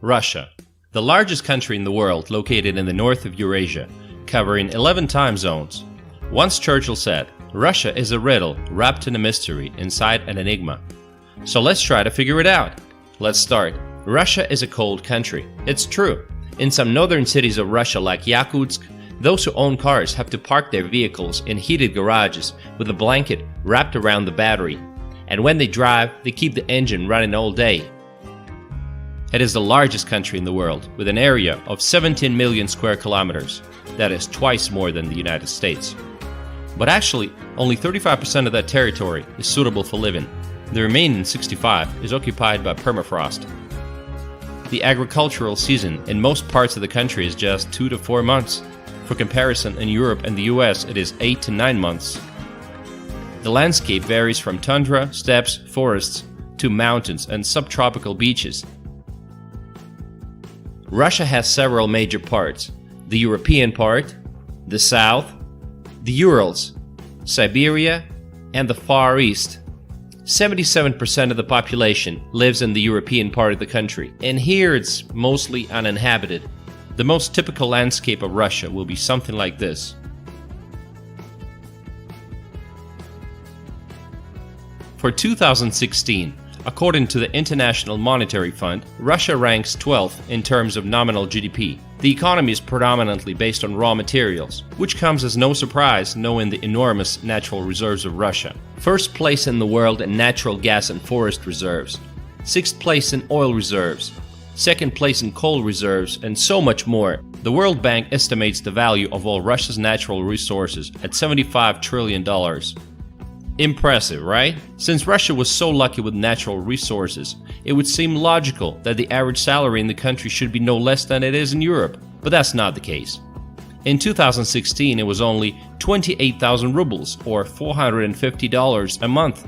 Russia, the largest country in the world located in the north of Eurasia, covering 11 time zones. Once Churchill said, "Russia is a riddle wrapped in a mystery inside an enigma." So let's try to figure it out. Let's start. Russia is a cold country. It's true. In some northern cities of Russia like Yakutsk, those who own cars have to park their vehicles in heated garages with a blanket wrapped around the battery. And when they drive, they keep the engine running all day. It is the largest country in the world, with an area of 17 million square kilometers. That is twice more than the United States. But actually, only 35% of that territory is suitable for living. The remaining 65% is occupied by permafrost. The agricultural season in most parts of the country is just 2 to 4 months. For comparison, in Europe and the US, it is 8 to 9 months. The landscape varies from tundra, steppes, forests, to mountains and subtropical beaches. Russia has several major parts: the European part, the South, the Urals, Siberia, and the Far East. 77% of the population lives in the European part of the country, and here it's mostly uninhabited. The most typical landscape of Russia will be something like this. For 2016, according to the International Monetary Fund, Russia ranks 12th in terms of nominal GDP. The economy is predominantly based on raw materials, which comes as no surprise knowing the enormous natural reserves of Russia. First place in the world in natural gas and forest reserves. 6th place in oil reserves. 2nd place in coal reserves, and so much more. The World Bank estimates the value of all Russia's natural resources at $75 trillion. Impressive, right? Since Russia was so lucky with natural resources, it would seem logical that the average salary in the country should be no less than it is in Europe, but that's not the case. In 2016, it was only 28,000 rubles, or $450 a month.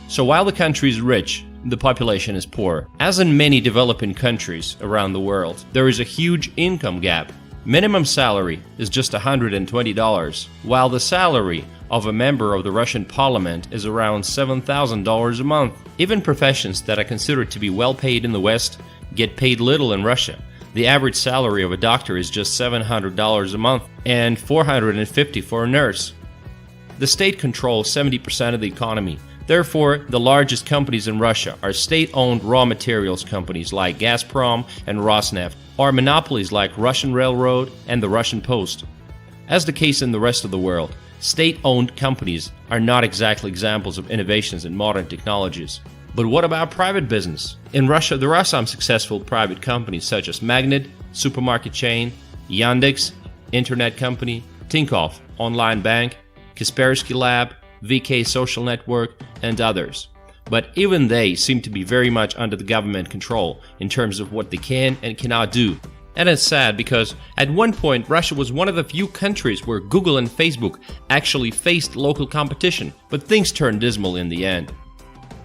So while the country is rich, the population is poor. As in many developing countries around the world, there is a huge income gap. Minimum salary is just $120, while the salary of a member of the Russian parliament is around $7,000 a month. Even professions that are considered to be well paid in the West get paid little in Russia. The average salary of a doctor is just $700 a month and $450 for a nurse. The state controls 70% of the economy. Therefore, the largest companies in Russia are state-owned raw materials companies like Gazprom and Rosneft, or monopolies like Russian Railroad and the Russian Post. As the case in the rest of the world, state-owned companies are not exactly examples of innovations in modern technologies. But what about private business? In Russia, there are some successful private companies such as Magnit, supermarket chain, Yandex, internet company, Tinkoff, online bank, Kaspersky Lab, VK social network, and others. But even they seem to be very much under the government control in terms of what they can and cannot do. And it's sad because at one point Russia was one of the few countries where Google and Facebook actually faced local competition, but things turned dismal in the end.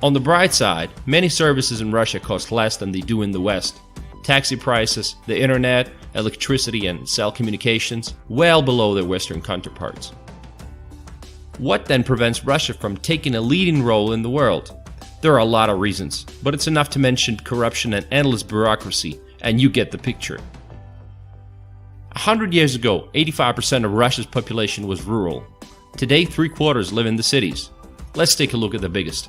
On the bright side, many services in Russia cost less than they do in the West. Taxi prices, the internet, electricity and cell communications, well below their Western counterparts. What then prevents Russia from taking a leading role in the world? There are a lot of reasons, but it's enough to mention corruption and endless bureaucracy, and you get the picture. 100 years ago, 85% of Russia's population was rural. Today, 3/4 live in the cities. Let's take a look at the biggest.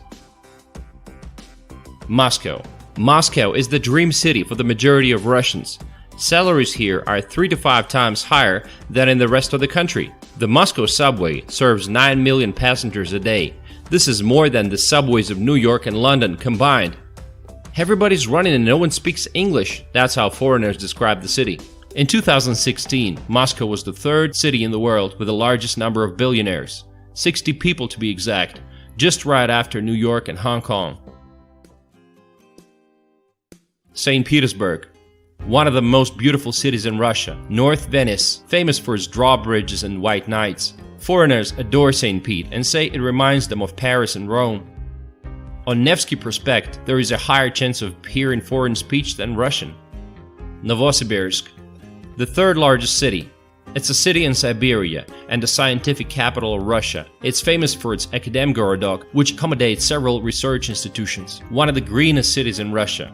Moscow. Moscow is the dream city for the majority of Russians. Salaries here are 3 to 5 times higher than in the rest of the country. The Moscow subway serves 9 million passengers a day. This is more than the subways of New York and London combined. Everybody's running and no one speaks English. That's how foreigners describe the city. In 2016, Moscow was the 3rd city in the world with the largest number of billionaires. 60 people to be exact, just right after New York and Hong Kong. St. Petersburg. One of the most beautiful cities in Russia, North Venice, famous for its drawbridges and white nights. Foreigners adore St. Pete and say it reminds them of Paris and Rome. On Nevsky Prospect, there is a higher chance of hearing foreign speech than Russian. Novosibirsk, the 3rd largest city. It's a city in Siberia and the scientific capital of Russia. It's famous for its Akademgorodok, which accommodates several research institutions. One of the greenest cities in Russia.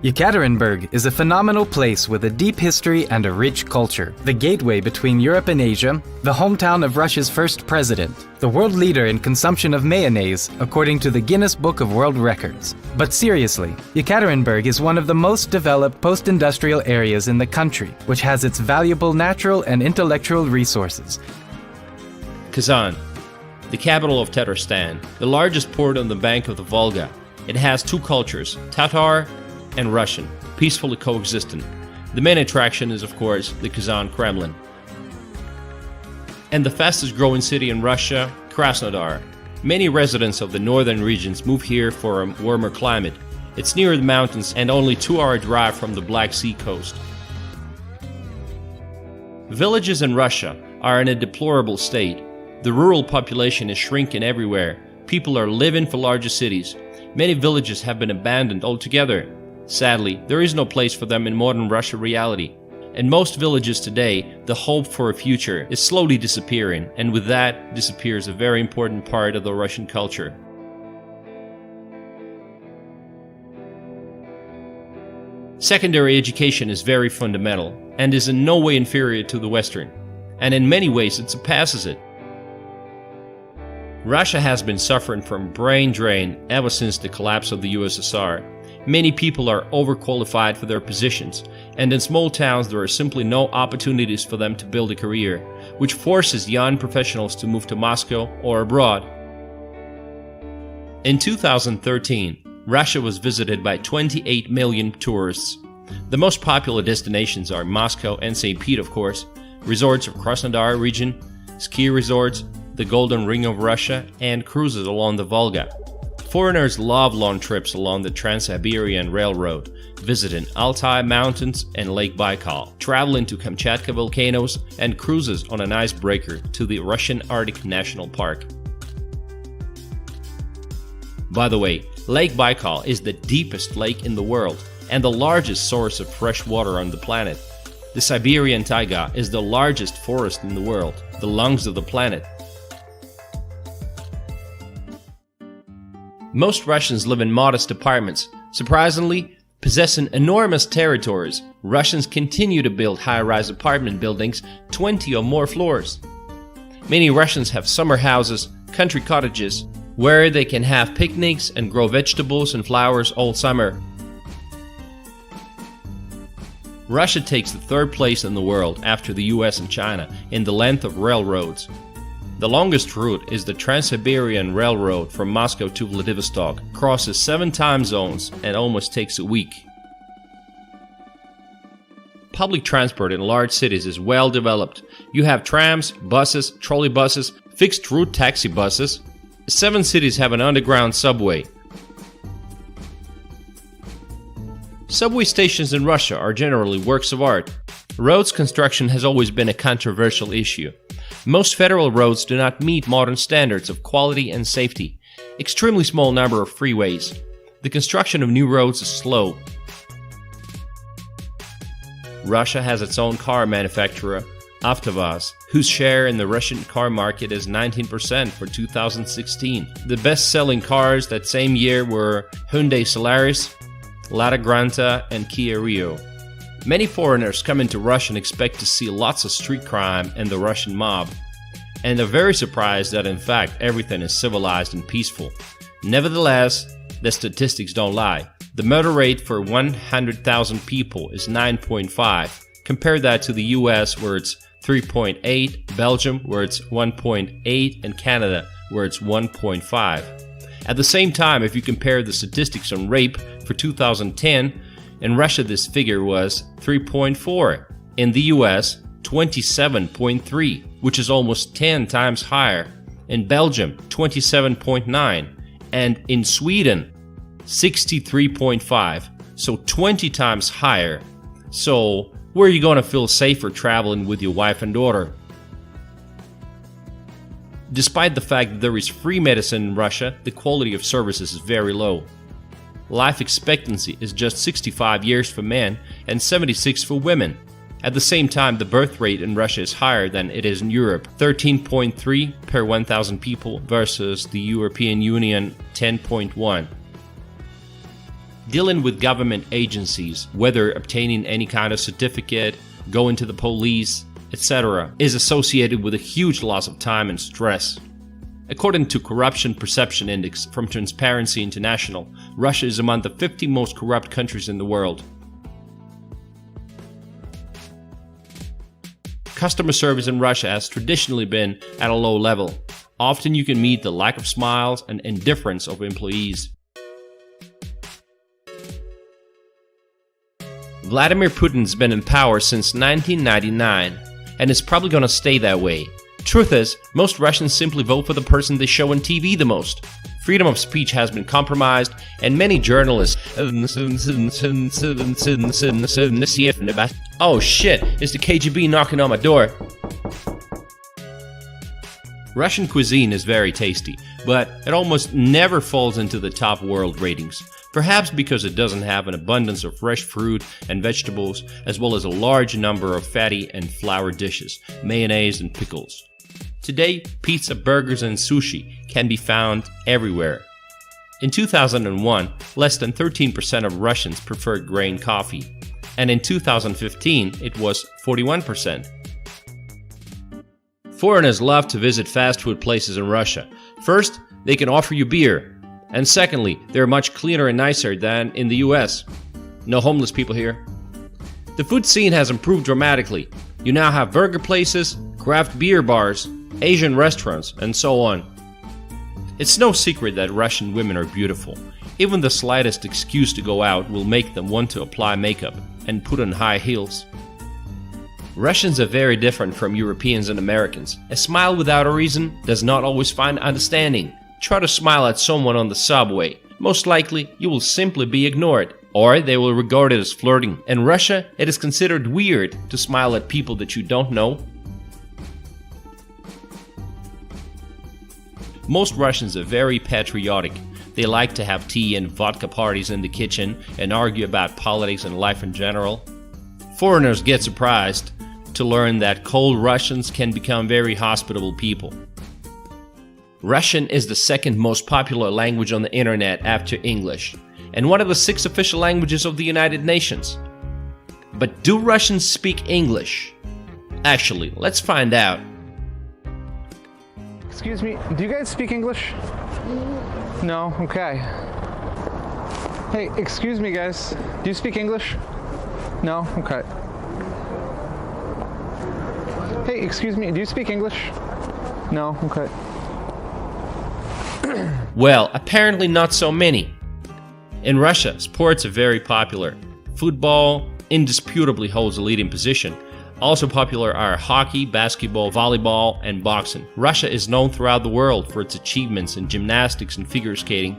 Yekaterinburg is a phenomenal place with a deep history and a rich culture, the gateway between Europe and Asia, the hometown of Russia's first president, the world leader in consumption of mayonnaise according to the Guinness Book of World Records. But seriously, Yekaterinburg is one of the most developed post-industrial areas in the country, which has its valuable natural and intellectual resources. Kazan, the capital of Tatarstan, the largest port on the bank of the Volga. It has two cultures, Tatar and Russian, peacefully coexistent. The main attraction is, of course, the Kazan Kremlin. And the fastest growing city in Russia, Krasnodar. Many residents of the northern regions move here for a warmer climate. It's near the mountains and only 2-hour drive from the Black Sea coast. Villages in Russia are in a deplorable state. The rural population is shrinking everywhere. People are living for larger cities. Many villages have been abandoned altogether. Sadly, there is no place for them in modern Russia reality. In most villages today, the hope for a future is slowly disappearing, and with that disappears a very important part of the Russian culture. Secondary education is very fundamental and is in no way inferior to the Western, and in many ways it surpasses it. Russia has been suffering from brain drain ever since the collapse of the USSR. Many people are overqualified for their positions, and in small towns there are simply no opportunities for them to build a career, which forces young professionals to move to Moscow or abroad. In 2013, Russia was visited by 28 million tourists. The most popular destinations are Moscow and St. Pete, of course, resorts of Krasnodar region, ski resorts, the Golden Ring of Russia, and cruises along the Volga. Foreigners love long trips along the Trans-Siberian Railroad, visiting Altai Mountains and Lake Baikal, traveling to Kamchatka volcanoes, and cruises on an icebreaker to the Russian Arctic National Park. By the way, Lake Baikal is the deepest lake in the world and the largest source of fresh water on the planet. The Siberian taiga is the largest forest in the world, the lungs of the planet. Most Russians live in modest apartments. Surprisingly, possessing enormous territories, Russians continue to build high-rise apartment buildings 20 or more floors. Many Russians have summer houses, country cottages, where they can have picnics and grow vegetables and flowers all summer. Russia takes the third place in the world after the US and China in the length of railroads. The longest route is the Trans-Siberian Railroad from Moscow to Vladivostok, crosses 7 time zones and almost takes a week. Public transport in large cities is well developed. You have trams, buses, trolleybuses, fixed route taxi buses. 7 cities have an underground subway. Subway stations in Russia are generally works of art. Roads construction has always been a controversial issue. Most federal roads do not meet modern standards of quality and safety. Extremely small number of freeways. The construction of new roads is slow. Russia has its own car manufacturer, Avtovaz, whose share in the Russian car market is 19% for 2016. The best-selling cars that same year were Hyundai Solaris, Lada Granta, and Kia Rio. Many foreigners come into Russia and expect to see lots of street crime and the Russian mob, and are very surprised that in fact everything is civilized and peaceful. Nevertheless, the statistics don't lie. The murder rate for 100,000 people is 9.5. Compare that to the US where it's 3.8, Belgium where it's 1.8, and Canada where it's 1.5. At the same time, if you compare the statistics on rape for 2010, in Russia this figure was 3.4. In the US, 27.3, which is almost 10 times higher. In Belgium, 27.9. And in Sweden, 63.5. So 20 times higher. So where are you going to feel safer traveling with your wife and daughter? Despite the fact that there is free medicine in Russia, the quality of services is very low. Life expectancy is just 65 years for men and 76 for women. At the same time, the birth rate in Russia is higher than it is in Europe, 13.3 per 1,000 people versus the European Union 10.1. Dealing with government agencies, whether obtaining any kind of certificate, going to the police, etc., is associated with a huge loss of time and stress. According to Corruption Perception Index from Transparency International, Russia is among the 50 most corrupt countries in the world. Customer service in Russia has traditionally been at a low level. Often you can meet the lack of smiles and indifference of employees. Vladimir Putin's been in power since 1999 and is probably gonna stay that way. Truth is, most Russians simply vote for the person they show on TV the most. Freedom of speech has been compromised, and many journalists... Oh shit, it's the KGB knocking on my door. Russian cuisine is very tasty, but it almost never falls into the top world ratings. Perhaps because it doesn't have an abundance of fresh fruit and vegetables, as well as a large number of fatty and flour dishes, mayonnaise and pickles. Today, pizza, burgers and sushi can be found everywhere. In 2001, less than 13% of Russians preferred grain coffee, and in 2015 it was 41%. Foreigners love to visit fast food places in Russia. First, they can offer you beer, and secondly, they're much cleaner and nicer than in the US. No homeless people here. The food scene has improved dramatically. You now have burger places, craft beer bars, Asian restaurants, and so on. It's no secret that Russian women are beautiful. Even the slightest excuse to go out will make them want to apply makeup and put on high heels. Russians are very different from Europeans and Americans. A smile without a reason does not always find understanding. Try to smile at someone on the subway. Most likely, you will simply be ignored, or they will regard it as flirting. In Russia, it is considered weird to smile at people that you don't know. Most Russians are very patriotic. They like to have tea and vodka parties in the kitchen and argue about politics and life in general. Foreigners get surprised to learn that cold Russians can become very hospitable people. Russian is the second most popular language on the internet after English, and one of the 6 official languages of the United Nations. But do Russians speak English? Actually, let's find out. Excuse me, do you guys speak English? No? Okay. Hey, excuse me guys, do you speak English? No? Okay. Hey, excuse me, do you speak English? No? Okay. Well, apparently not so many. In Russia, sports are very popular. Football indisputably holds a leading position. Also popular are hockey, basketball, volleyball, and boxing. Russia is known throughout the world for its achievements in gymnastics and figure skating.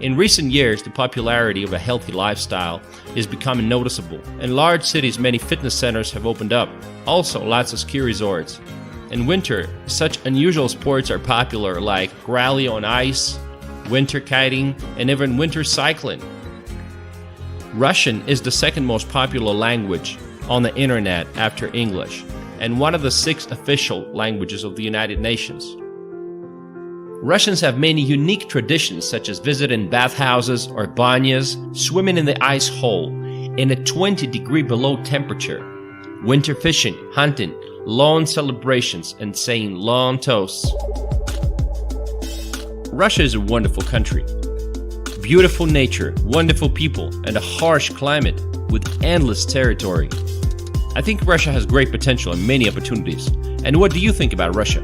In recent years, the popularity of a healthy lifestyle is becoming noticeable. In large cities, many fitness centers have opened up. Also, lots of ski resorts. In winter, such unusual sports are popular like rally on ice, winter kiting, and even winter cycling. Russian is the second most popular language on the internet after English, and one of the 6 official languages of the United Nations. Russians have many unique traditions such as visiting bathhouses or banyas, swimming in the ice hole in a 20-degree below temperature, winter fishing, hunting, lawn celebrations, and saying lawn toasts. Russia is a wonderful country. Beautiful nature, wonderful people, and a harsh climate with endless territory. I think Russia has great potential and many opportunities. And what do you think about Russia?